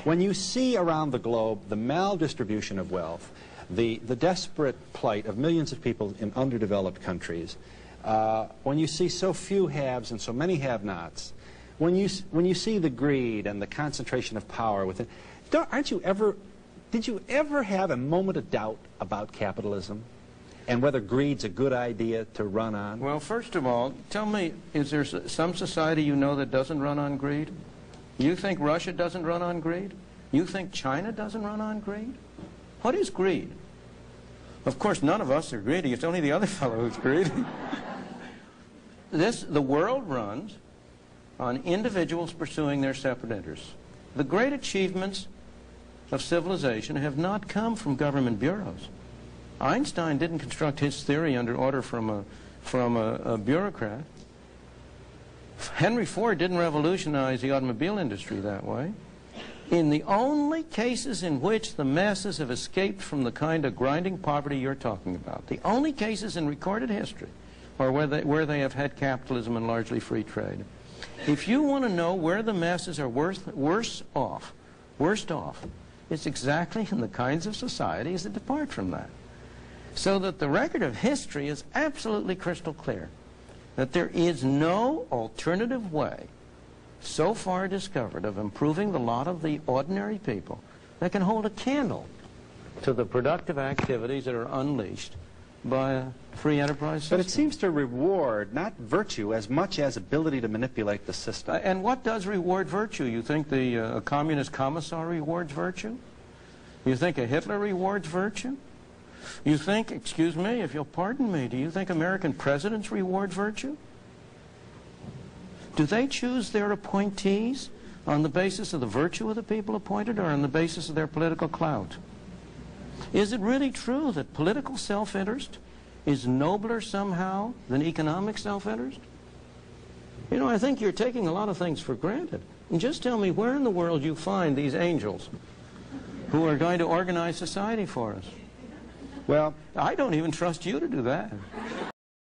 When you see around the globe the maldistribution of wealth, the desperate plight of millions of people in underdeveloped countries, when you see so few haves and so many have-nots, when you see the greed and the concentration of power within, did you ever have a moment of doubt about capitalism and whether greed's a good idea to run on? Well, first of all, tell me, is there some society you know that doesn't run on greed? You think Russia doesn't run on greed? You think China doesn't run on greed? What is greed? Of course, none of us are greedy. It's only the other fellow who's greedy. The world runs on individuals pursuing their separate interests. The great achievements of civilization have not come from government bureaus. Einstein didn't construct his theory under order from a bureaucrat. Henry Ford didn't revolutionize the automobile industry that way. In the only cases in which the masses have escaped from the kind of grinding poverty you're talking about, the only cases in recorded history are where they have had capitalism and largely free trade. If you want to know where the masses are worst off, it's exactly in the kinds of societies that depart from that. So that the record of history is absolutely crystal clear, that there is no alternative way so far discovered of improving the lot of the ordinary people that can hold a candle to the productive activities that are unleashed by a free enterprise system. But it seems to reward not virtue as much as ability to manipulate the system. And what does reward virtue? You think a communist commissar rewards virtue? You think a Hitler rewards virtue? You think, excuse me, if you'll pardon me, do you think American presidents reward virtue? Do they choose their appointees on the basis of the virtue of the people appointed or on the basis of their political clout? Is it really true that political self-interest is nobler somehow than economic self-interest? You know, I think you're taking a lot of things for granted. And just tell me where in the world you find these angels who are going to organize society for us. Well, I don't even trust you to do that.